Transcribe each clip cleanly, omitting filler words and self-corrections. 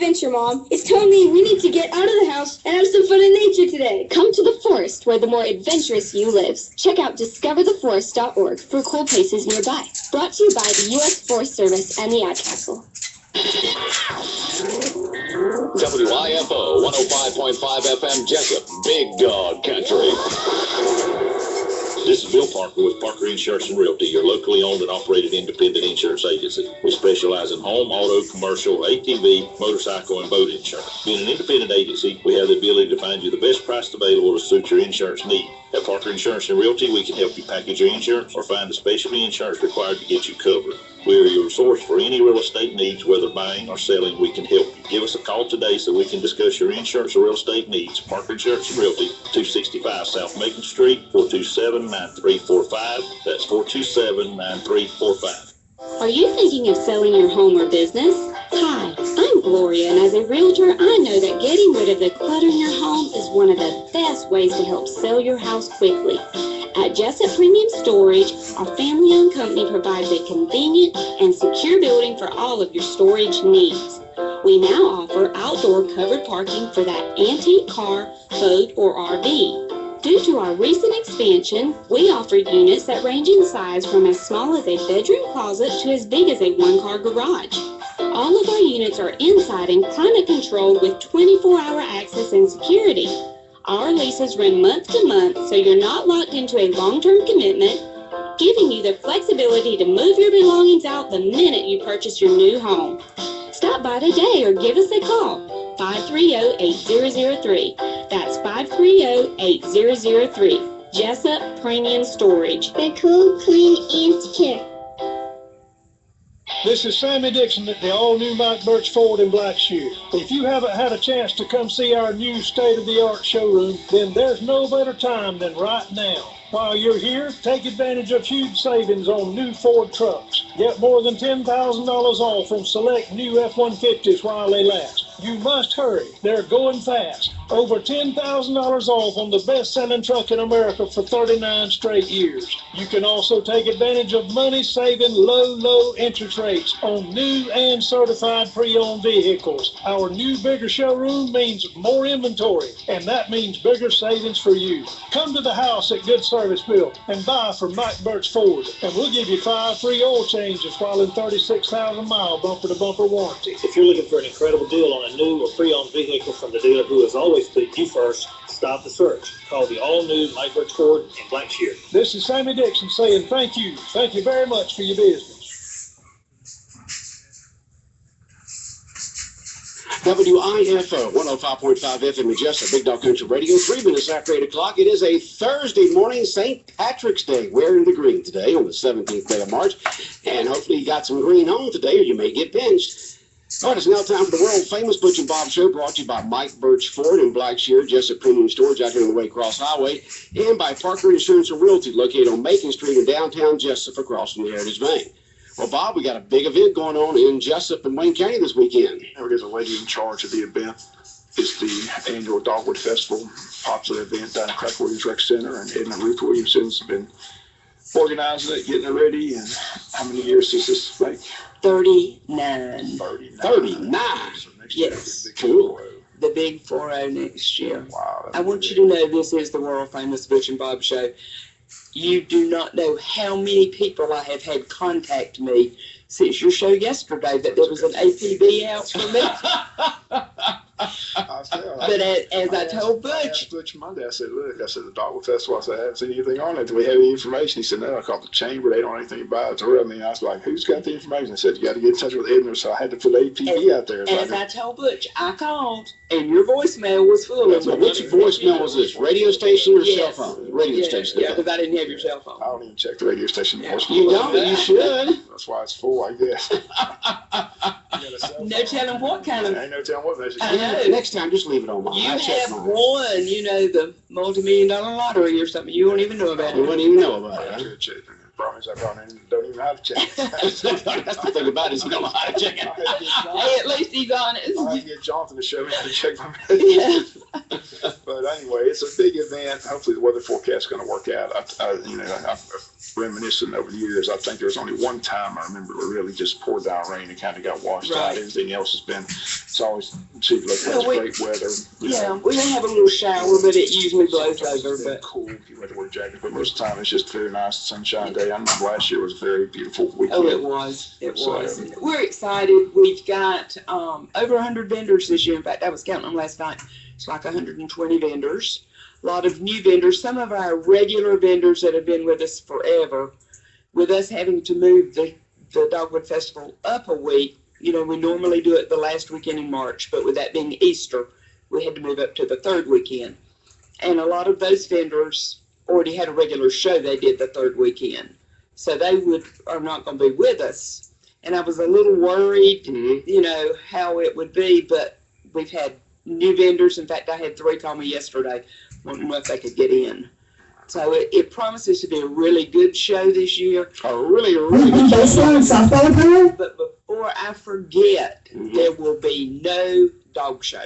adventure, Mom. It's telling me we need to get out of the house and have some fun in nature today. Come to the forest where the more adventurous you lives. Check out discovertheforest.org for cool places nearby. Brought to you by the U.S. Forest Service and the Ad Council. WIFO 105.5 FM Jessup, Big Dog Country. This is Bill Parker with Parker Insurance and Realty, your locally owned and operated independent insurance agency. We specialize in home, auto, commercial, ATV, motorcycle, and boat insurance. Being an independent agency, we have the ability to find you the best price available to suit your insurance need. At Parker Insurance and Realty, we can help you package your insurance or find the specialty insurance required to get you covered. We are your source for any real estate needs, whether buying or selling. We can help you. Give us a call today so we can discuss your insurance or real estate needs. Parker Insurance and Realty, 265 South Macon Street, 427-9345. That's 427-9345. Are you thinking of selling your home or business? Hi, I'm Gloria, and as a realtor, I know that getting rid of the clutter in your home is one of the best ways to help sell your house quickly. At Jessup Premium Storage, our family-owned company provides a convenient and secure building for all of your storage needs. We now offer outdoor covered parking for that antique car, boat, or RV. Due to our recent expansion, we offer units that range in size from as small as a bedroom closet to as big as a one-car garage. All of our units are inside and climate controlled with 24-hour access and security. Our leases run month to month, so you're not locked into a long-term commitment, giving you the flexibility to move your belongings out the minute you purchase your new home. Stop by today or give us a call, 530-8003. That's 530-8003. Jessup Premium Storage. They're cool, clean, and secure. This is Sammy Dixon at the all-new Mike Butch Ford in Blackshear. If you haven't had a chance to come see our new state-of-the-art showroom, then there's no better time than right now. While you're here, take advantage of huge savings on new Ford trucks. Get more than $10,000 off on select new F-150s while they last. You must hurry. They're going fast. Over $10,000 off on the best-selling truck in America for 39 straight years. You can also take advantage of money-saving, low interest rates on new and certified pre-owned vehicles. Our new, bigger showroom means more inventory, and that means bigger savings for you. Come to the house at Good Service Bill and buy from Mike Butch Ford, and we'll give you 5 free oil changes while in 36,000-mile bumper-to-bumper warranty. If you're looking for an incredible deal on a new or pre-owned vehicle from the dealer who has always put you first, stop the search. Call the all-new Mike Butch Ford in Blackshear. This is Sammy Dixon saying thank you. Thank you very much for your business. WIFO 105.5 FM in Jessup, Big Dog Country Radio. 3 minutes after 8 o'clock. It is a Thursday morning, St. Patrick's Day. Wearing the green today on the 17th day of March. And hopefully you got some green on today or you may get pinched. All right, it's now time for the world-famous Butch and Bob Show, brought to you by Mike Butch Ford in Blackshear, Jessup Premium Storage out here on the Waycross Highway, and by Parker Insurance and Realty, located on Macon Street in downtown Jessup across from the Heritage Bank. Well, Bob, we got a big event going on in Jessup and Wayne County this weekend. There's a lady in charge of the event. It's the annual Dogwood Festival, popular event down at Craig Williams Rec Center, and Edna Ruth Williamson's been organizing it, getting it ready. And how many years is this like? 39. 39. So next Yes. year, Cool. The big 40 next year. Wow. I want you to know this is the world famous Butch and Bob Show. You do not know how many people I have had contact me since your show yesterday that there was an APB out for me. But as I told Butch. I asked Butch Monday, I said, look, the Dogwood Festival, I said, I haven't seen anything on it. Do we have any information? He said, no, I called the chamber. They don't know anything about it. I mean, I was like, who's got the information? I said, you got to get in touch with Edna. So I had to put APB out there. As I told Butch, I called, and your voicemail was full of So which voicemail was this? Radio station or Yes. cell phone? Radio station. Yeah, because I didn't have your cell phone. I don't even check the radio station. Yeah. You don't, but you should. That's why it's full, I guess. No telling what kind of. I ain't no telling what message. I know. Next time, just leave it on mine. You I check have mine. won, the multi-million-dollar lottery or something. You won't even know about You it. wouldn't even know about it, I huh? should check. Probably dogs I brought in don't even know how to check it. That's the thing about it is you don't know how to check it. Hey, at least he's honest. I had to get Jonathan to show me how to check my Yeah. But anyway, it's a big event. Hopefully the weather forecast is going to work out. I'm reminiscing over the years. I think there was only one time I remember it really just poured down rain and kind of got washed out. Right. Everything else has been, it's always seemed like Well, great weather. Yeah, we may have a little shower, but it usually blows over. It's been But cool if you had to wear a jacket, but most of the time it's just a very nice sunshine day. I remember last year was a very beautiful weekend. oh, it was. It So- was. We're excited. We've got over 100 vendors this year. In fact, I was counting them last night. It's like 120 vendors. A lot of new vendors. Some of our regular vendors that have been with us forever. With us having to move the Dogwood Festival up a week, we normally do it the last weekend in March, but with that being Easter, we had to move up to the third weekend. And a lot of those vendors already had a regular show they did the third weekend. So they are not going to be with us. And I was a little worried, how it would be, but we've had new vendors. In fact, I had 3 call me yesterday wanting to know if they could get in. So it promises to be a really good show this year. A really good show. But before I forget, there will be no dog show.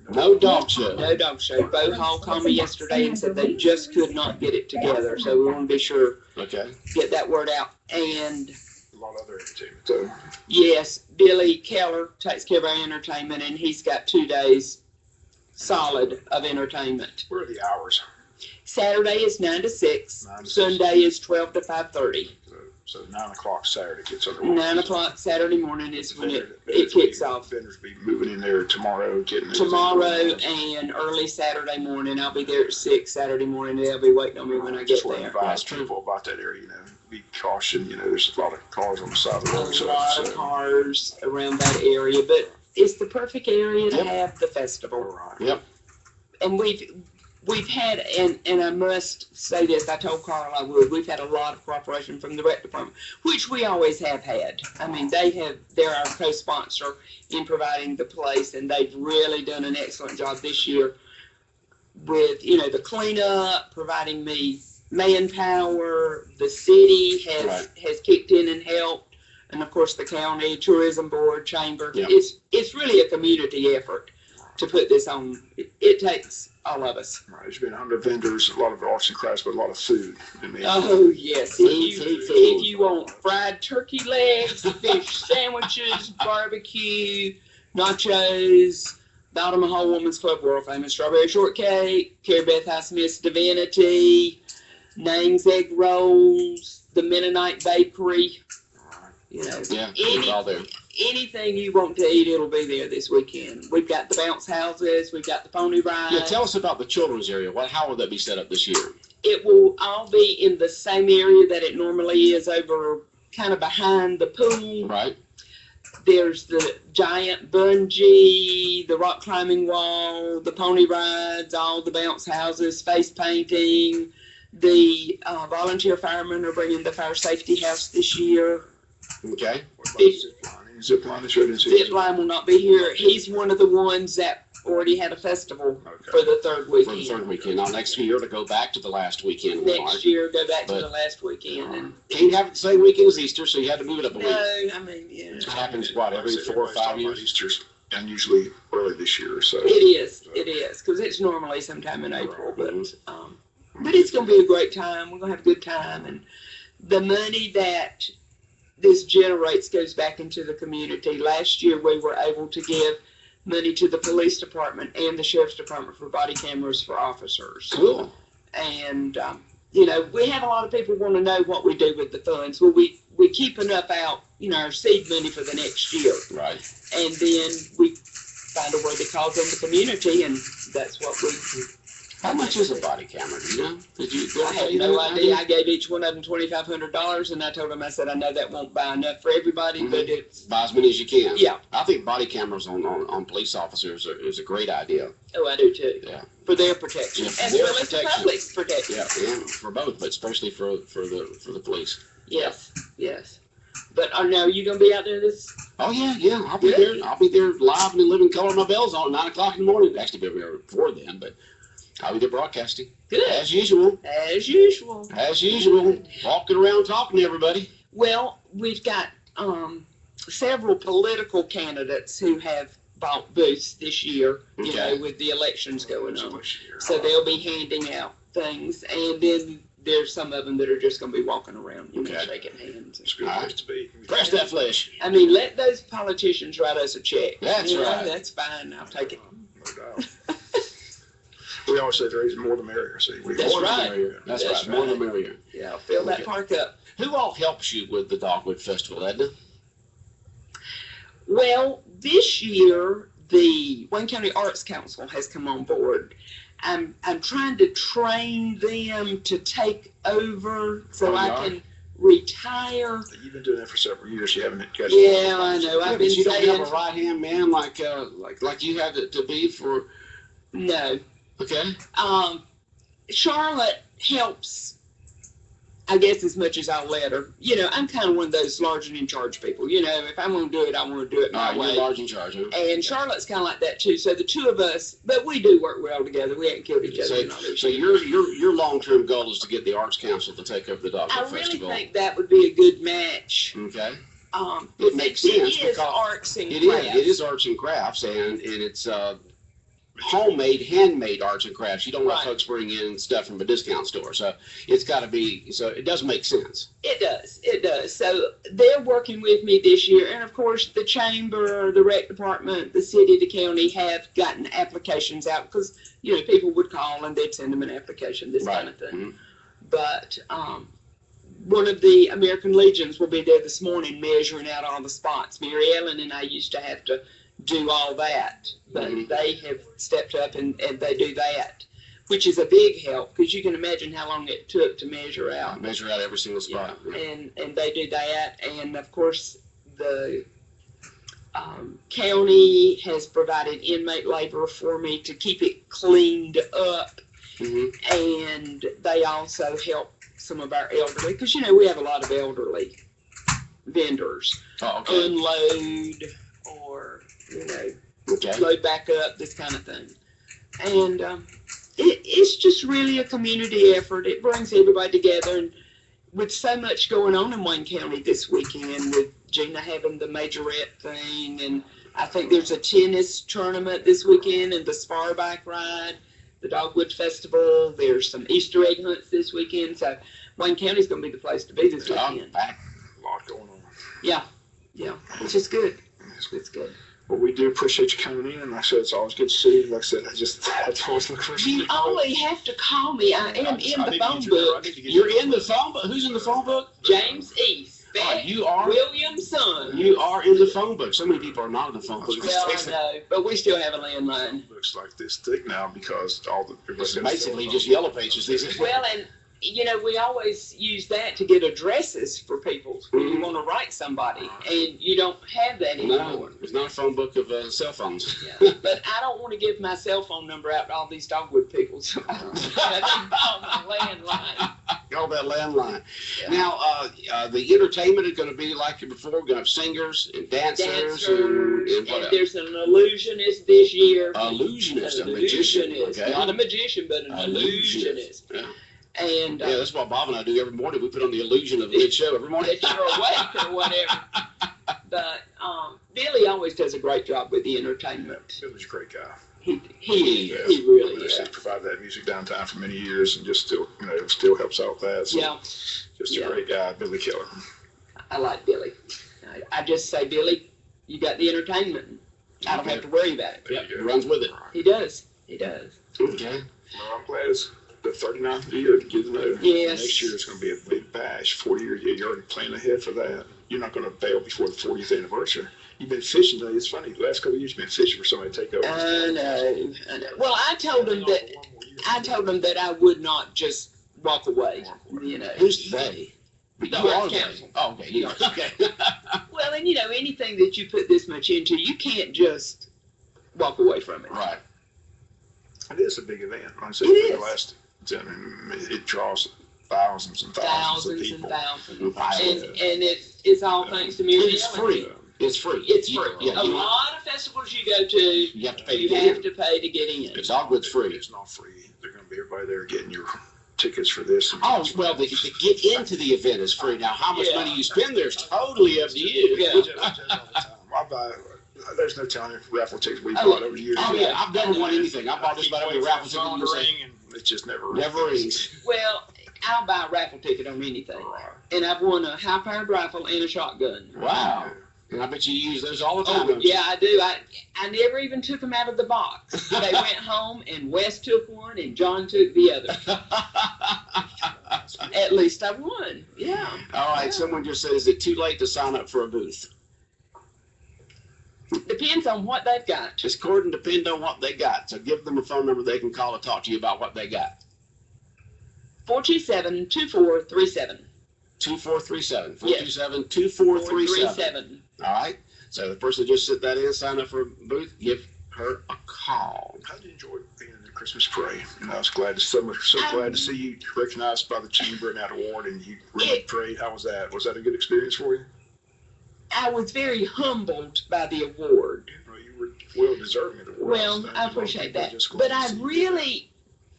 No dog show. No dog show. Bo Hall called me yesterday and said they just could not get it together. So we want to be sure Okay. get that word out. And A lot of other entertainment too. yes, Billy Keller takes care of our entertainment, and he's got 2 days solid of entertainment. Where are the hours? Saturday is 9 to 6. 9 to 6. Sunday is 12 to 5:30. So 9 o'clock Saturday gets underway. 9 o'clock Saturday morning is when it kicks off. Vendors be moving in there tomorrow, getting Tomorrow and early Saturday morning. I'll be there at 6 Saturday morning. They'll be waiting on me when I get Just want to there. advise people about that area. Be caution. There's a lot of cars on the side of the road. A lot of cars around that area, but it's the perfect area to Yep. have the festival. Right. Yep. And we've had, and I must say this, I told Carl I would, we've had a lot of cooperation from the rec department, which we always have had. I mean, they're our co-sponsor in providing the place, and they've really done an excellent job this year with, the cleanup, providing me manpower. The city has kicked in and helped, and of course the county, tourism board, chamber. Yep. It's really a community effort to put this on. It takes all of us. Right. There's been 100 vendors, a lot of arts and crafts, but a lot of food. Oh yes, Food. if you want fried turkey legs, fish sandwiches, barbecue, nachos, Bottom of Whole Woman's Club world famous strawberry shortcake, Carrie Beth Highsmith's Divinity, Nang's egg rolls, the Mennonite Bakery. Yeah, it's all there. Anything you want to eat, it'll be there this weekend. We've got the bounce houses, we've got the pony ride. Yeah, tell us about the children's area. How will that be set up this year? It will all be in the same area that it normally is, over kind of behind the pool. Right. There's the giant bungee, the rock climbing wall, the pony rides, all the bounce houses, face painting. The volunteer firemen are bringing the fire safety house this year. Okay. What about zip lining? Zip line is ready. Zip line will not be here. He's one of the ones that already had a festival for the third For weekend. the third weekend. Now, next year to go back to the last weekend of March. Next year, go back to But- the last weekend. And Can't have it the same weekend as Easter, so you had to move it up a week. no, I mean, yeah. It happens, every 4 or 5 years? Easter's unusually early this year, so. It is, because it's normally sometime in April, but it's gonna be a great time. We're gonna have a good time, and the money that this generates goes back into the community. Last year, we were able to give money to the police department and the sheriff's department for body cameras for officers. Cool. And, we have a lot of people want to know what we do with the funds. Well, we keep enough out, our seed money for the next year. Right. And then we find a way to call them the community, and that's what we. How much is a body camera? Do you know? I had no idea. I gave each one of them $2,500, and I told them, I said, I know that won't buy enough for everybody, but it's. Buy as many as you can. Yeah. I think body cameras on police officers is a great idea. Oh, I do too. Yeah. For their protection, Yeah, for as their well as the protection. public's protection. Yeah, for both, but especially for the police. Yes, yes. But now, are you gonna be out there this? Oh yeah. I'll be Good. there. I'll be there live and in living color. My bell's on at 9 o'clock in the morning. Actually, be there before then, but I'll be there broadcasting. Good. As usual. As usual. As usual. Walking around talking to everybody. Well, we've got several political candidates who have bought booths this year, you know, with the elections going on. So they'll be handing out things, and then there's some of them that are just going to be walking around, you know, shaking hands. It's a good place to be. Press that flesh. I mean, let those politicians write us a check. That's right. That's fine. I'll take it. No doubt. We always say there is more the merrier. See, That's More the right. merrier. That's That's right. More the right. merrier. Yeah, fill that park up. Who all helps you with the Dogwood Festival, Edna? Well, this year, the Wayne County Arts Council has come on board. I'm trying to train them to take over so I can retire. You've been doing that for several years. You haven't got. Yeah, I know. I've been you saying. don't have a right-hand man like you have it to be for. No. Okay. Charlotte helps, I guess, as much as I'll let her. You know, I'm kind of one of those large and in charge people. You know, if I'm going to do it, I want to do it my way. You're large in charge, huh? And Charlotte's kind of like that too. So the two of us, but we do work well together. We haven't killed each other. So your long-term goal is to get the Arts Council to take over the Dogwood I really Festival. think that would be a good match. Okay. It makes it sense is because arts and It crafts. is arts and crafts, and it's homemade, handmade arts and crafts. You don't let folks bring in stuff from a discount store, so it's got to be. So it does make sense. It does. So they're working with me this year, and of course the chamber, the rec department, the city, the county have gotten applications out because you know people would call and they'd send them an application, this kind of thing. Mm-hmm. But one of the American Legions will be there this morning measuring out all the spots. Mary Ellen and I used to have to do all that, but they have stepped up and they do that, which is a big help because you can imagine how long it took to measure out. Measure out every single spot. Yeah. And they do that, and of course the county has provided inmate labor for me to keep it cleaned up, and they also help some of our elderly because you know we have a lot of elderly vendors. Unload or you know load back up, this kind of thing. And it's just really a community effort. It brings everybody together, and with so much going on in Wayne County this weekend, with Gina having the majorette thing, and I think there's a tennis tournament this weekend, and the spar bike ride, the Dogwood Festival, there's some Easter egg hunts this weekend, so Wayne County's going to be the place to be this weekend. A lot going on. Yeah, which is good. It's good. Well, we do appreciate you coming in, and like I said, it's always good to see you. Like I said, I have to always look for you. You always have to call me. I am in the phone book. You're in the phone book. Who's in the phone book? James East. You are William's son. You are in the phone book. So many people are not in the phone book. Well, I know, but we still have a landline. Looks like this thick now because all the It's basically just yellow pages these days. Well, and you know, we always use that to get addresses for people when you want to write somebody, and you don't have that anymore. No, there's not a phone book of cell phones. Yeah, but I don't want to give my cell phone number out to all these Dogwood people, so I call my landline. All that landline. Yeah. Now, the entertainment is going to be like before. We're going to have singers and dancers and what else? There's an illusionist this year. Illusionist, a magician. Okay. Not a magician, but an illusionist. Yeah. And yeah, that's what Bob and I do every morning. We put on the illusion of a good show every morning. That you're awake or whatever. But Billy always does a great job with the entertainment. Billy's a great guy. He really is. He's provided that music downtown for many years, and just still helps out with that. So just a great guy, Billy Keller. I like Billy. I just say, Billy, you got the entertainment. I don't have to worry about it. Yeah, he runs with it. He does. Okay. Well, I'm glad it's the 39th year to get to know. Yes. Next year it's going to be a big bash. 40 years, you're already planning ahead for that. You're not going to bail before the 40th anniversary. You've been fishing, though. It's funny. The last couple of years, you've been fishing for somebody to take over. I know. Well, I told him that I would not just walk away. You know. Who's they? The Arts Council. Oh, okay. You are. Okay. Well, and anything that you put this much into, you can't just walk away from it. Right. It is a big event. Like I said, it draws thousands and thousands of people. And it's all thanks to Mary Ellen. It's free. It's free. It's free. Yeah, A lot of festivals you go to, you have to pay. You have to pay to get in. It's Dogwood's free. It's not free. They're going to be everybody there getting your tickets for this. Oh, well, to get into the event is free. Now, how much Yeah. money you spend there is totally up to you. Yeah. We just all the time. I buy. There's no telling raffle tickets we bought over the years. Oh, yeah. I've never won anything. I bought just about every raffle ticket on you the say. ring, and it just never rings. Well, I'll buy a raffle ticket on anything. And I've won a high-powered rifle and a shotgun. Wow. And I bet you use those all the time. Oh, yeah, I do. I never even took them out of the box. They went home, and Wes took one, and John took the other. At least I won. Yeah. All right. Yeah. Someone just said, is it too late to sign up for a booth? Depends on what they've got. It's going to depend on what they got. So give them a phone number they can call to talk to you about what they got. 427-2437. 2437. Yes. 427-2437. All right. So the person just sit that in, sign up for a booth, give her a call. I did enjoy being in the Christmas parade, and I was glad to glad to see you recognized by the chamber and that award, and you were in the parade. How was that? Was that a good experience for you? I was very humbled by the award. Well, you were well deserving of the award. Well, I appreciate that. But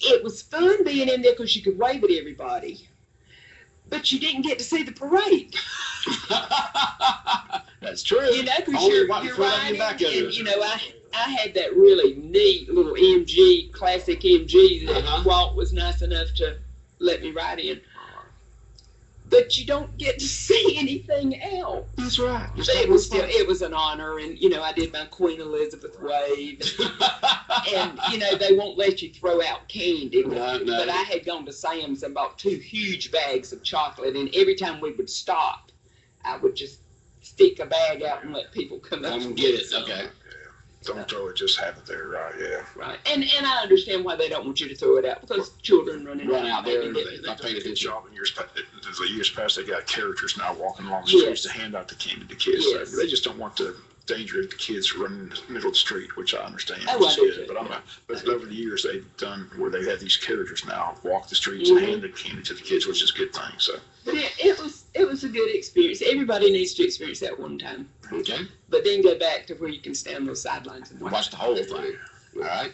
it was fun being in there because you could wave at everybody. But you didn't get to see the parade. That's true. You know, because you're riding, and, you know, I had that really neat little MG, classic MG that Walt was nice enough to let me ride in. But you don't get to see anything else. That's right. But it was an honor, and you know, I did my Queen Elizabeth wave, and you know, they won't let you throw out candy. No. But I had gone to Sam's and bought 2 huge bags of chocolate, and every time we would stop, I would just stick a bag out and let people come up and get it. Okay. Don't throw it, just have it there, right? Yeah. Right. And I understand why they don't want you to throw it out, because children run out there. They paid attention. In years past, they got characters now walking along the streets to hand out the candy to kids. Yes. So they just don't want the danger of the kids running in the middle of the street, which I understand. Oh, I do too. But over the years, they've done where they have these characters now walk the streets and hand the candy to the kids, which is a good thing. So. But it was a good experience. Everybody needs to experience that one time. Okay. But then go back to where you can stand on those sidelines and watch the whole thing. All right.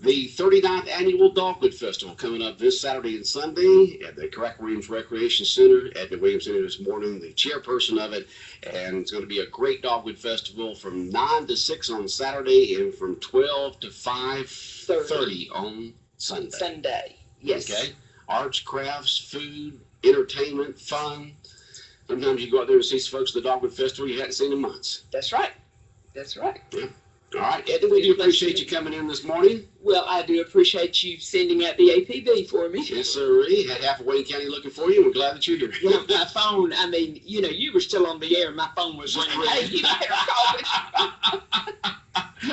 The 39th Annual Dogwood Festival coming up this Saturday and Sunday at the Crack Williams Recreation Center at the Williams Center this morning, the chairperson of it. And it's going to be a great Dogwood Festival from 9 to 6 on Saturday and from 12 to 5:30 on Sunday. Yes. Okay. Arts, crafts, food, entertainment, fun. Sometimes you go out there and see some folks at the Dogwood Festival you hadn't seen in months. That's right. That's right. Yeah. All right, Ed, we do appreciate you coming in this morning. Well, I do appreciate you sending out the APB for me. Yes, sir. Had half of Wayne County looking for you. We're glad that you're here. Yeah, my phone, I mean, you know, you were still on the air. My phone was ringing. Hey, you better call me.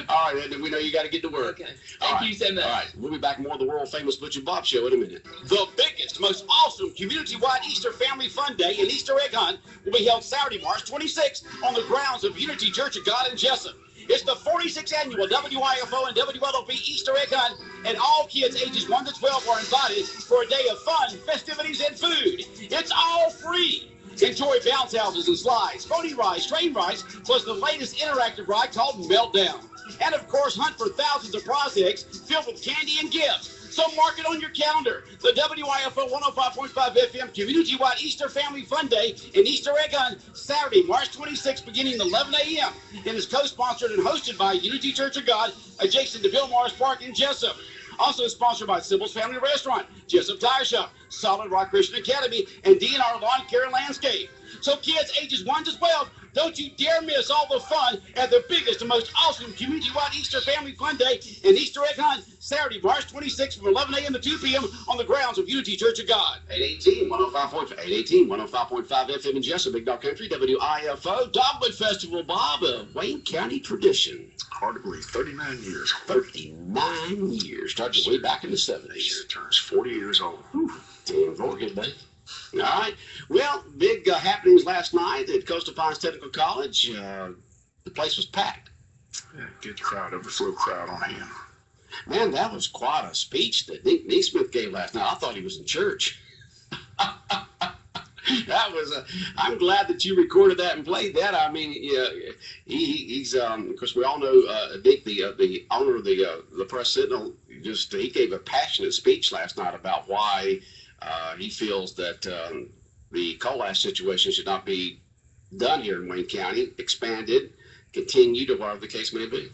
All right, Ed, we know you got to get to work. Okay. Thank you so much. All right, we'll be back more of the world-famous Butch and Bob Show in a minute. The biggest, most awesome community-wide Easter Family Fun Day and Easter Egg Hunt will be held Saturday, March 26th on the grounds of Unity Church of God in Jessup. It's the 46th annual WIFO and WLOP Easter Egg Hunt, and all kids ages 1 to 12 are invited for a day of fun, festivities, and food. It's all free. Enjoy bounce houses and slides, pony rides, train rides, plus the latest interactive ride called Meltdown. And of course, hunt for thousands of prize eggs filled with candy and gifts. So mark it on your calendar. The WIFO 105.5 FM Community-Wide Easter Family Fun Day and Easter Egg Hunt, Saturday, March 26th, beginning at 11 a.m. and is co-sponsored and hosted by Unity Church of God, adjacent to Bill Morris Park in Jessup. Also sponsored by Sybil's Family Restaurant, Jessup Tire Shop, Solid Rock Christian Academy, and DNR Lawn Care and Landscape. So kids ages 1 to 12, don't you dare miss all the fun at the biggest and most awesome community-wide Easter Family Fun Day and Easter Egg Hunt, Saturday, March 26th from 11 a.m. to 2 p.m. on the grounds of Unity Church of God. 818-105.5 FM in Jessup, Big Dog Country, WIFO, Dogwood Festival, Bob, a Wayne County tradition. Hard to believe, 39 years. 39 years, started way back in the 70s. It turns 40 years old. Very good, buddy. All right. Well, big happenings last night at Coastal Pines Technical College. The place was packed. Yeah, good crowd, overflow crowd on hand. Man, that was quite a speech that Nick Neesmith gave last night. I thought he was in church. That was I'm glad that you recorded that and played that. I mean, yeah, he's of course we all know Dick, the owner of the Press Sentinel. He gave a passionate speech last night about why he feels that the coal ash situation should not be done here in Wayne County, expanded, continued, or whatever the case may be.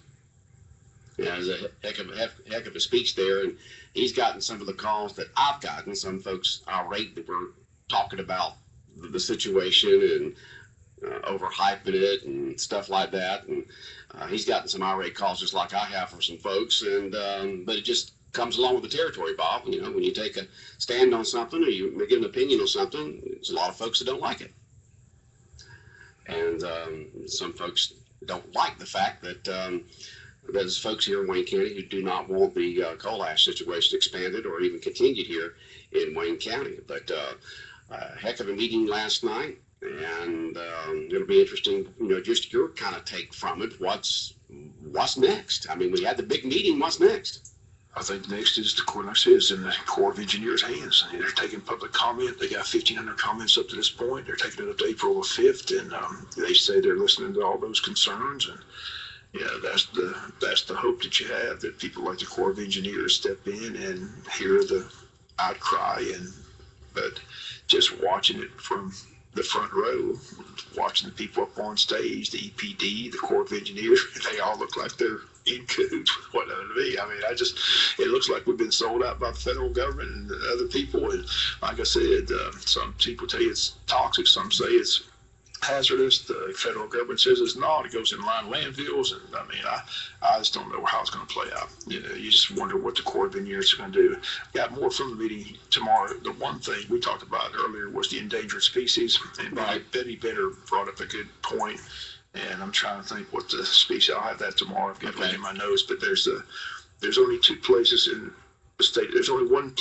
Yeah, there's a heck of a speech there, and he's gotten some of the calls that I've gotten. Some folks irate that we're talking about the situation and overhyping it and stuff like that. And he's gotten some irate calls just like I have from some folks. And but it just comes along with the territory, Bob. You know, when you take a stand on something or you give an opinion on something, there's a lot of folks that don't like it. And some folks don't like the fact that there's folks here in Wayne County who do not want the coal ash situation expanded or even continued here in Wayne County. But a heck of a meeting last night, and it'll be interesting, you know, just your kind of take from it. What's next? I mean, we had the big meeting. What's next? I think next is, like I said, is in the Corps of Engineers' hands. They're taking public comment. They got 1,500 comments up to this point. They're taking it up to April the 5th, and they say they're listening to all those concerns. And yeah, that's the hope that you have, that people like the Corps of Engineers step in and hear the outcry. But just watching it from the front row, watching the people up on stage, the EPD, the Corps of Engineers, they all look like they're in cahoots with one another to me. I mean, it looks like we've been sold out by the federal government and other people. And like I said, some people tell you it's toxic, some say it's hazardous. The federal government says it's not. It goes in line landfills, and I mean, I just don't know how it's going to play out. You know, you just wonder what the Corps of Engineers are going to do. Got more from the meeting tomorrow. The one thing we talked about earlier was the endangered species, and Betty Benner brought up a good point. And I'm trying to think what the species. I'll have that tomorrow. I've got it in my notes. But there's only two places in the state. There's only one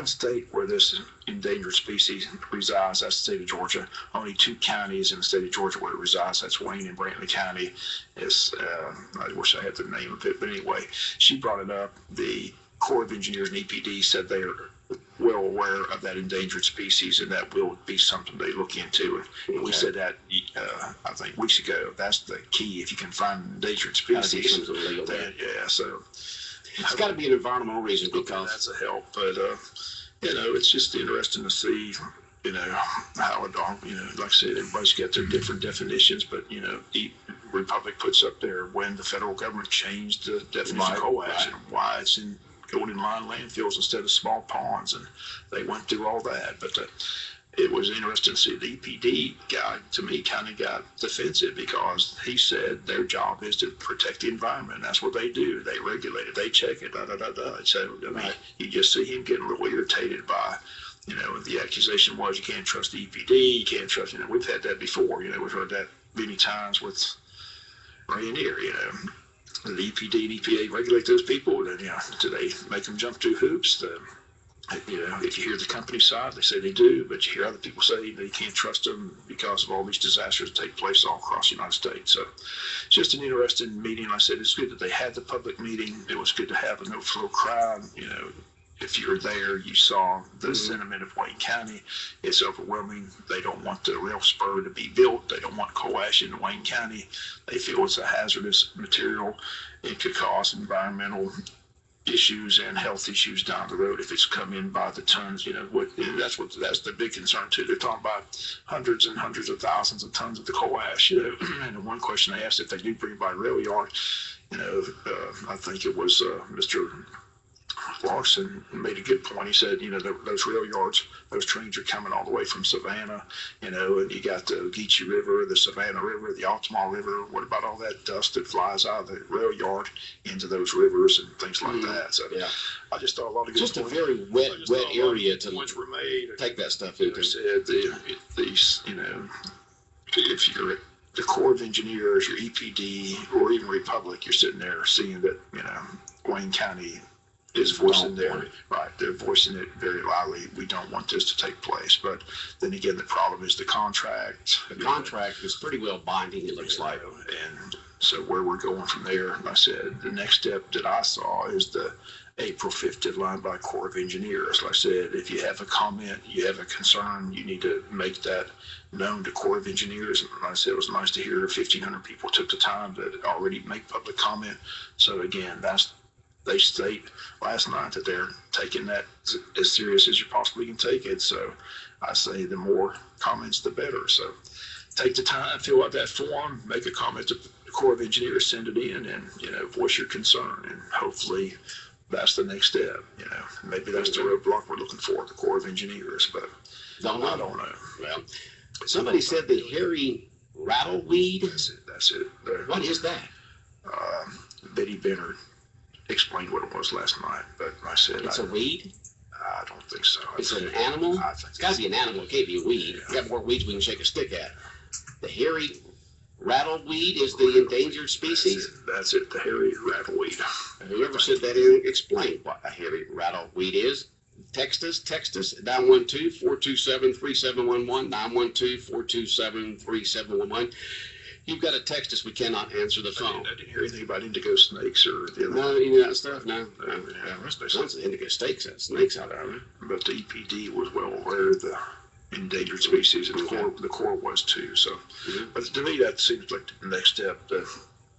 state where this endangered species resides. That's the state of Georgia. Only two counties in the state of Georgia where it resides. That's Wayne and Brantley County. I wish I had the name of it, but anyway, she brought it up. The Corps of Engineers and EPD said they are well aware of that endangered species, and that will be something they look into. And we said that I think weeks ago. That's the key. If you can find endangered species, then, yeah. So it's got to be an environmental reason, because that's a help. But you know, it's just interesting to see, you know, how it all, you know, like I said, everybody's got their different definitions. But you know, the Republic puts up there when the federal government changed the definition of coal ash and why it's going in line landfills instead of small ponds, and they went through all that. But it was interesting to see the EPD guy, to me, kind of got defensive, because he said their job is to protect the environment. That's what they do. They regulate it. They check it. So I mean, you just see him getting a little irritated by, you know, the accusation was you can't trust the EPD. You can't trust. You know, we've had that before. You know, we've heard that many times with Rainier. You know, the EPD and EPA regulate those people, and you know, do they make them jump through hoops? You know, if you hear the company side, they say they do, but you hear other people say they can't trust them because of all these disasters that take place all across the United States. So it's just an interesting meeting. Like I said, it's good that they had the public meeting. It was good to have a no-flow crowd. You know, if you're there, you saw the sentiment of Wayne County. It's overwhelming. They don't want the rail spur to be built. They don't want coal ash in Wayne County. They feel it's a hazardous material. It could cause environmental issues and health issues down the road if it's come in by the tons. You know, that's the big concern too. They're talking about hundreds and hundreds of thousands of tons of the coal ash. You know, and the one question they asked, if they do bring it by rail yard, you know, I think it was Mr. Larson made a good point. He said, you know, those rail yards, those trains are coming all the way from Savannah, you know, and you got the Geechee River, the Savannah River, the Altamont River. What about all that dust that flies out of the rail yard into those rivers and things like that? So yeah, I just thought a lot of good just points. A very wet area to points were made. Take that stuff into. into. Said these, you know, if you're the Corps of Engineers, your EPD, or even Republic, you're sitting there seeing that, you know, Wayne County is voicing they're voicing it very loudly. We don't want this to take place. But then again, the problem is the contract. The contract is pretty well binding, it looks like. And So where we're going from there, like I said, the next step that I saw is the April 5th deadline by Corps of Engineers. Like I said, if you have a comment, you have a concern, you need to make that known to Corps of Engineers. And like I said, it was nice to hear 1,500 people took the time to already make public comment. So again, they state last night that they're taking that as serious as you possibly can take it. So I say the more comments, the better. So take the time, fill out that form, make a comment to the Corps of Engineers, send it in, and voice your concern. And hopefully that's the next step. Maybe that's the roadblock we're looking for, the Corps of Engineers. But I don't know. Well, somebody said the hairy rattleweed. That's it. What is that? Betty Benner explained what it was last night, but I said it's a weed. I don't think so. It's an animal. I think it's got to be an animal. It can't be a weed. We got more weeds we can shake a stick at. The hairy rattleweed is the endangered species. That's it. The hairy rattleweed. Whoever said that in, explain what a hairy rattleweed is. Text us 912-427-3711, 912-427-3711. You've got to text us. We cannot answer the phone. I didn't hear anything about indigo snakes or the other. No, any of that stuff. No. There's indigo snakes and snakes out there. But the EPD was well aware of the endangered species, and the Corps was too. So, but to me, that seems like the next step. The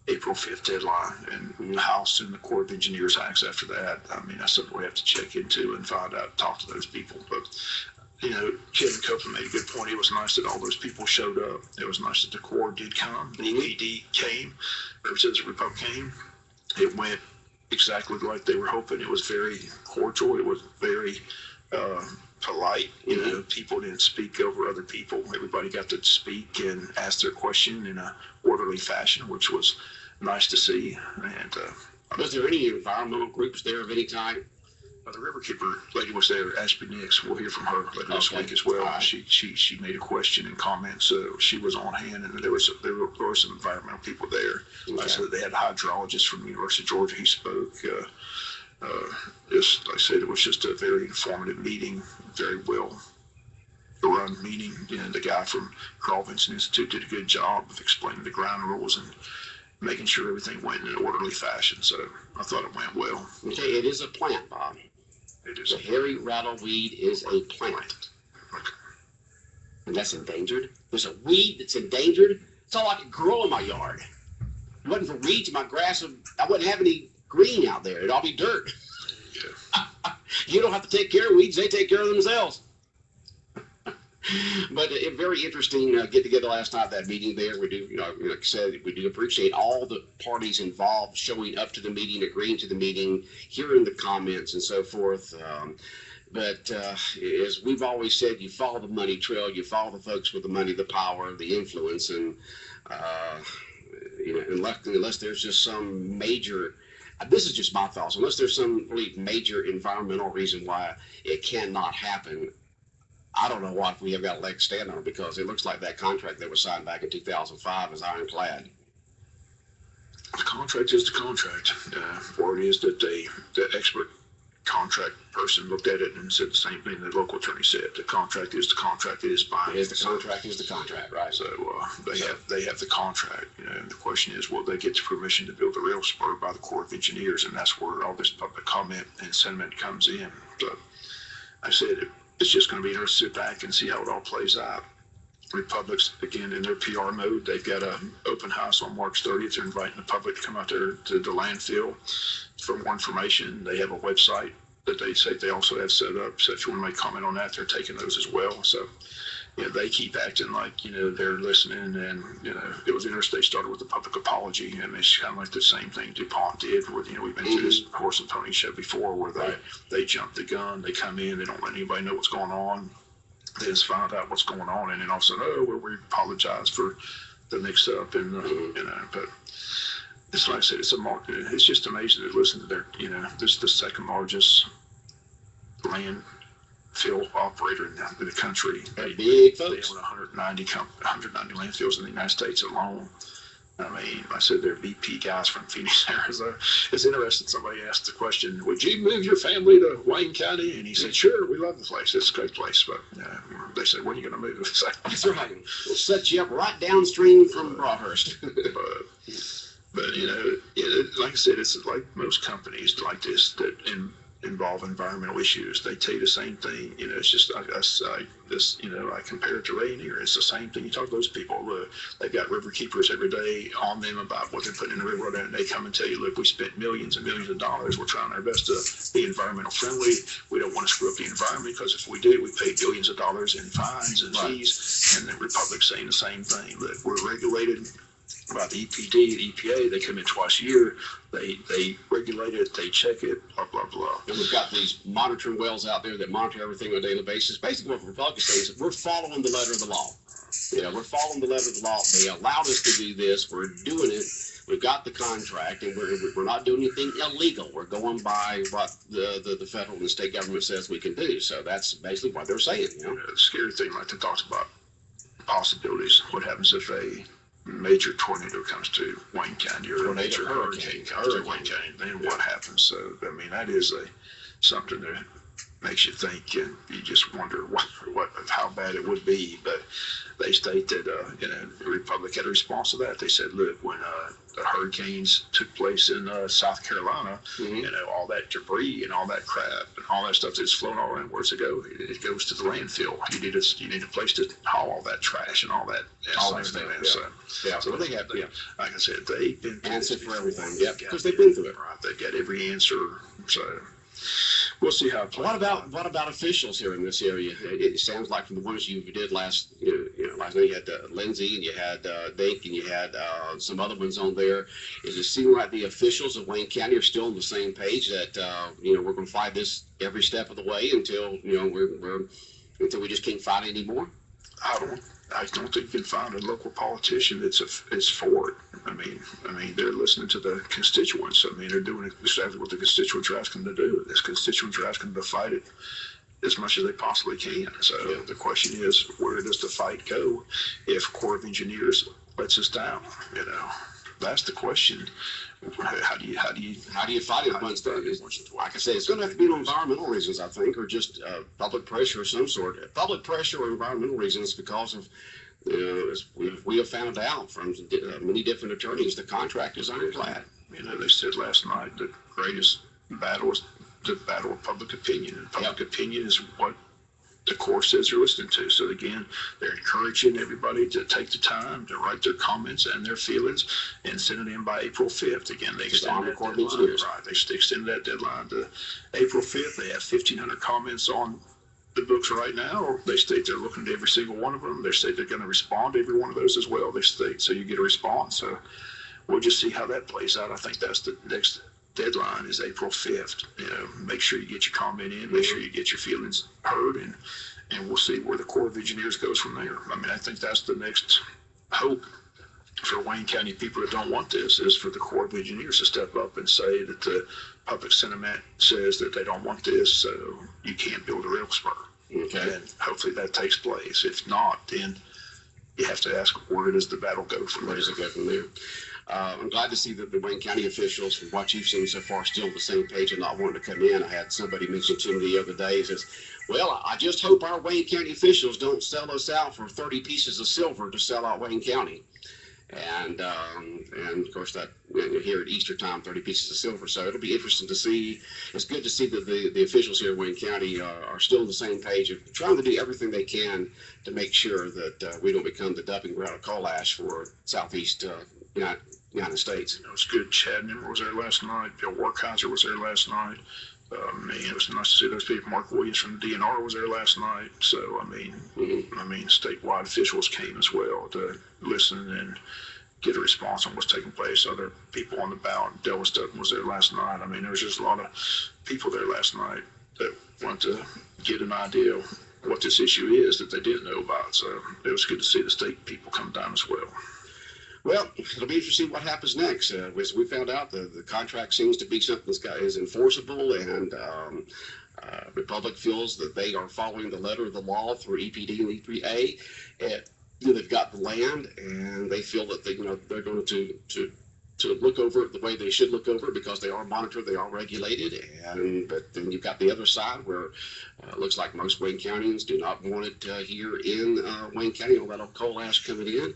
April 5th deadline, and the House and the Corps of Engineers acts after that. I mean, that's something we have to check into and find out, talk to those people. But Kevin Copeland made a good point. It was nice that all those people showed up. It was nice that the Corps did come. The EPD came. Representative Republic came. It went exactly like they were hoping. It was very cordial. It was very polite. People didn't speak over other people. Everybody got to speak and ask their question in a orderly fashion, which was nice to see. And was there any environmental groups there of any type? The Riverkeeper lady was there, Ashby Nix. We'll hear from her later this week as well. Right. She made a question and comment, so she was on hand, and there were some environmental people there. Okay. So they had a hydrologist from the University of Georgia. He spoke. Just like I said, it was just a very informative meeting, very well run meeting. The guy from Carl Vinson Institute did a good job of explaining the ground rules and making sure everything went in an orderly fashion. So I thought it went well. Okay, it is a plant, Bob. It is. The hairy rattleweed is a plant. Okay. And that's endangered? There's a weed that's endangered? It's all I could grow in my yard. If it wasn't for weeds in my grass, I wouldn't have any green out there. It'd all be dirt. Yeah. You don't have to take care of weeds. They take care of themselves. But a very interesting get together last night, that meeting there. We do, like I said, we do appreciate all the parties involved showing up to the meeting, agreeing to the meeting, hearing the comments and so forth. But as we've always said, you follow the money trail, you follow the folks with the money, the power, the influence, and unless there's just some major, this is just my thoughts, unless there's some really major environmental reason why it cannot happen, I don't know what we have got a leg to stand on, because it looks like that contract that was signed back in 2005 is ironclad. The contract is the contract. Word is that the expert contract person looked at it and said the same thing the local attorney said. The contract is the contract. It is binding. The contract is the contract, right? So they have the contract. And the question is, will they get the permission to build the rail spur by the Corps of Engineers? And that's where all this public comment and sentiment comes in. So I said it's just going to be interesting to sit back and see how it all plays out. Republic's, again, in their PR mode. They've got an open house on March 30th. They're inviting the public to come out there to the landfill for more information. They have a website that they say they also have set up. So if you want to make comment on that, they're taking those as well. So, they keep acting like, they're listening. And, it was interesting. They started with the public apology. And it's kind of like the same thing DuPont did where, we've been through this horse and pony show before where they jump the gun. They come in. They don't let anybody know what's going on. They just find out what's going on, and then all of a sudden, we apologize for the mix-up, and but it's like I said, it's just amazing to listen to their, this is the second largest landfill operator in the country. Big folks. They own 190 landfills in the United States alone. I mean, like I said, they're VP guys from Phoenix, Arizona. It's interesting. Somebody asked the question, would you move your family to Wayne County? And he said, sure, we love the place. It's a great place. But they said, when are you going to move? That's right. We'll set you up right downstream from Broadhurst. But But like I said, it's like most companies like this that involve environmental issues. They tell you the same thing. It's just I compare it to Rainier. It's the same thing. You talk to those people. They've got river keepers every day on them about what they're putting in the river, and they come and tell you, look, we spent millions and millions of dollars. We're trying our best to be environmental friendly. We don't want to screw up the environment, because if we do, we pay billions of dollars in fines and fees. And the Republic's saying the same thing. That we're regulated by the EPD, the EPA. They come in twice a year. They regulate it, they check it, blah, blah, blah. And we've got these monitoring wells out there that monitor everything on a daily basis. Basically, what the Republicans say is we're following the letter of the law. We're following the letter of the law. They allowed us to do this. We're doing it. We've got the contract, and we're not doing anything illegal. We're going by what the federal and the state government says we can do. So that's basically what they're saying. The scary thing, like they talked about possibilities. What happens if a major tornado comes to Wayne County, or a major hurricane comes to Wayne County? Then what happens? So, that is something that makes you think, and you just wonder how bad it would be. But they state that the Republic had a response to that. They said, look, when the hurricanes took place in South Carolina, all that debris and all that crap and all that stuff that's flown all around, where's it go? It goes to the landfill. You need a place to haul all that trash and all that. So they have, like I said, they've been answered for everything. Yeah, because they've been through it. Right, they've got every answer. So we'll see how it plays. What about officials here in this area? It sounds like from the ones you did last night, you had Lindsay, and you had Dink, and you had some other ones on there. Does it seem like the officials of Wayne County are still on the same page that we're going to fight this every step of the way until until we just can't fight anymore? I don't think you can find a local politician that's for it. I mean, they're listening to the constituents. They're doing exactly what the constituents are asking them to do. The constituents are asking them to fight it as much as they possibly can. So the question is, where does the fight go if Corps of Engineers lets us down? That's the question. How do you fight it once like I say, it's going to have to be on environmental reasons, I think, or just public pressure of some sort. Public pressure or environmental reasons, because of we have found out from many different attorneys, the contract is ironclad. They said last night the greatest battle is the battle of public opinion, and public opinion is what the Corps says they're listening to. So again, they're encouraging everybody to take the time to write their comments and their feelings and send it in by April 5th. Again, they extend that deadline. Right, they extend that deadline to April 5th. They have 1,500 comments on the books right now. They state they're looking at every single one of them. They state they're going to respond to every one of those as well. They state, so you get a response. So we'll just see how that plays out. I think that's the next deadline, is April 5th. Make sure you get your comment in, make sure you get your feelings heard, and we'll see where the Corps of Engineers goes from there. I think that's the next hope for Wayne County people that don't want this, is for the Corps of Engineers to step up and say that the public sentiment says that they don't want this, so you can't build a rail spur. Okay. And hopefully that takes place. If not, then you have to ask, where does the battle go from there? Where does it go from there? I'm glad to see that the Wayne County officials, from what you've seen so far, still on the same page and not wanting to come in. I had somebody mention to me the other day, says, well, I just hope our Wayne County officials don't sell us out for 30 pieces of silver to sell out Wayne County. And of course, that here at Easter time, 30 pieces of silver. So it'll be interesting to see. It's good to see that the officials here in Wayne County are still on the same page of trying to do everything they can to make sure that we don't become the dumping ground of coal ash for southeast United States. It's good. Chad Nimmer was there last night. Bill Werkheiser was there last night. It was nice to see those people. Mark Williams from the DNR was there last night. So, statewide officials came as well to listen and get a response on what's taking place. Other people on the ballot, Delwas Dutton was there last night. There was just a lot of people there last night that wanted to get an idea of what this issue is that they didn't know about. So it was good to see the state people come down as well. Well, it'll be interesting what happens next. As we found out, the contract seems to be something that is enforceable, and Republic feels that they are following the letter of the law through EPD and E3A. They've got the land, and they feel that they're going to look over it the way they should look over it, because they are monitored, they are regulated. But then you've got the other side where it looks like most Wayne Countyans do not want it here in Wayne County, all that old coal ash coming in.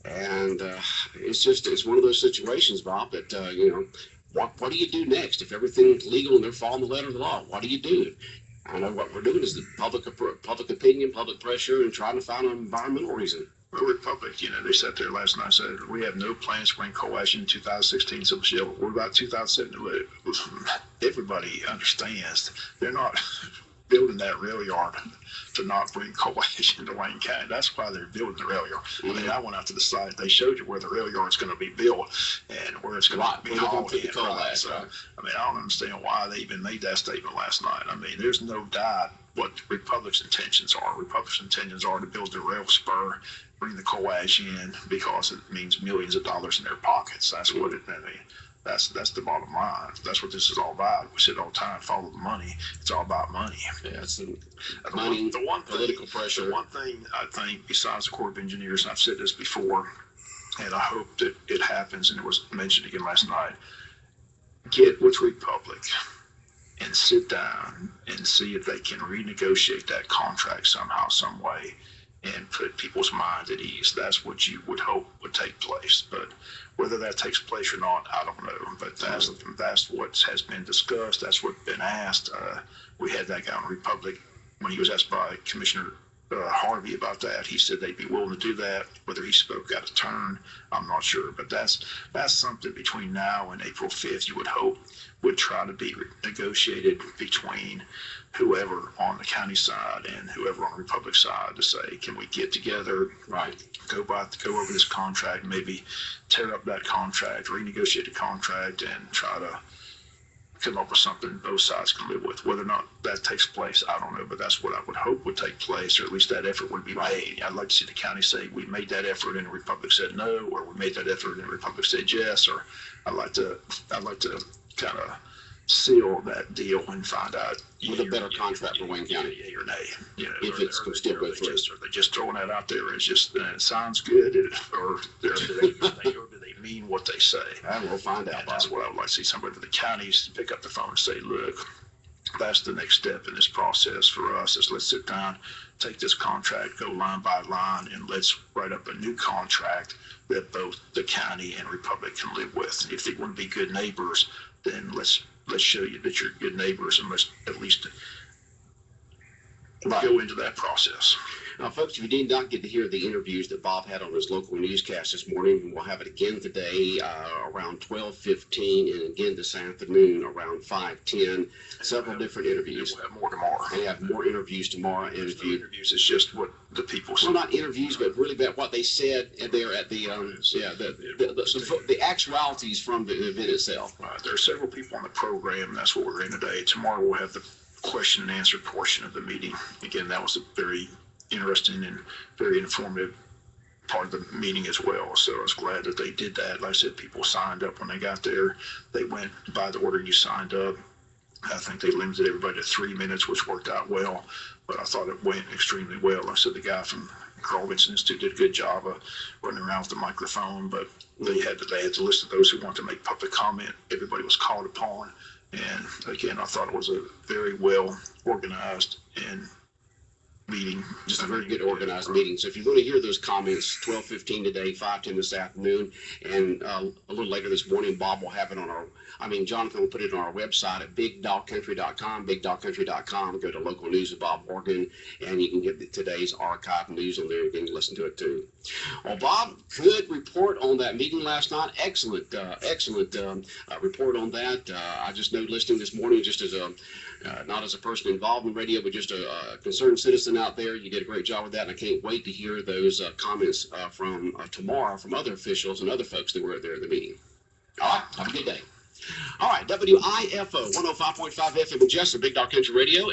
And it's one of those situations, Bob, that, what do you do next? If everything's legal and they're following the letter of the law, what do you do? I know what we're doing is the public opinion, public pressure, and trying to find an environmental reason. Well, Republic, they sat there last night and said, we have no plans to bring coal ash in 2016, so Michelle, what about 2017? Everybody understands they're not building that rail yard to not bring coal ash into Wayne County. That's why they're building the rail yard. I mean, I went out to the site, they showed you where the rail yard's going to be built and where it's going to be hauled in. Right? So, I mean, I don't understand why they even made that statement last night. I mean, there's no doubt what Republic's intentions are. Republic's intentions are to build the rail spur, bring the coal ash in, because it means millions of dollars in their pockets. That's what it, I mean, that's the bottom line. That's what this is all about. We said all the time, follow the money. It's all about money. Yeah, it's money, the one political pressure. The one thing I think, besides the Corps of Engineers, and I've said this before, and I hope that it happens, and it was mentioned again last night, get with Republic and sit down and see if they can renegotiate that contract somehow, some way, and put people's minds at ease. That's what you would hope would take place. But whether that takes place or not, I don't know. But that's what has been discussed. That's what's been asked. We had that guy on Republic when he was asked by Commissioner Harvey about that. He said they'd be willing to do that. Whether he spoke out of turn, I'm not sure. But that's something between now and April 5th, you would hope would try to be negotiated between whoever on the county side and whoever on the Republic side to say, can we get together, right, go over this contract, maybe tear up that contract, renegotiate the contract, and try to come up with something both sides can live with. Whether or not that takes place, I don't know, but that's what I would hope would take place, or at least that effort would be made. I'd like to see the county say, we made that effort and the Republic said no, or we made that effort and the Republic said yes, or I'd like to kind of seal that deal and find out with a better contract for Wayne County, yay or nay. If it's still go through. Are they just throwing that out there? It's just it sounds good, or do they mean what they say? And we'll find out. And that's what I would like to see. Somebody from the counties pick up the phone and say, look, that's the next step in this process for us, is let's sit down, take this contract, go line by line, and let's write up a new contract that both the county and Republic can live with. If they want to be good neighbors, then let's show you that you're good neighbors, and let's at least go into that process. Now, folks, if you did not get to hear the interviews that Bob had on his local newscast this morning, we'll have it again today around 12:15, and again this afternoon around 5:10. Several different interviews. We'll have more tomorrow. They have more interviews tomorrow. Interviews is just what the people say. Well, not interviews, but really about what they said there at the the actualities from the event itself. There are several people on the program. That's what we're in today. Tomorrow we'll have the question and answer portion of the meeting. Again, that was a very interesting and very informative part of the meeting as well. So I was glad that they did that. Like I said, people signed up when they got there. They went by the order you signed up. I think they limited everybody to 3 minutes, which worked out well, but I thought it went extremely well. Like I said, the guy from Carl Vinson Institute did a good job of running around with the microphone, but they had the list of those who wanted to make public comment. Everybody was called upon. And again, I thought it was a very well organized and meeting. Just a very good organized meeting. So if you want to hear those comments, 12:15 today, 5:10 this afternoon, and a little later this morning, Bob will have it on Jonathan will put it on our website at bigdogcountry.com, bigdogcountry.com. Go to local news of Bob Morgan, and you can get today's archive news on there. You can listen to it too. Well, Bob, good report on that meeting last night. Excellent report on that. I just know listening this morning, just as not as a person involved in radio, but just a concerned citizen out there. You did a great job with that, and I can't wait to hear those comments from tomorrow from other officials and other folks that were there at the meeting. All right, have a good day. All right, WIFO 105.5 FM in Jessup, Big Dog Country Radio.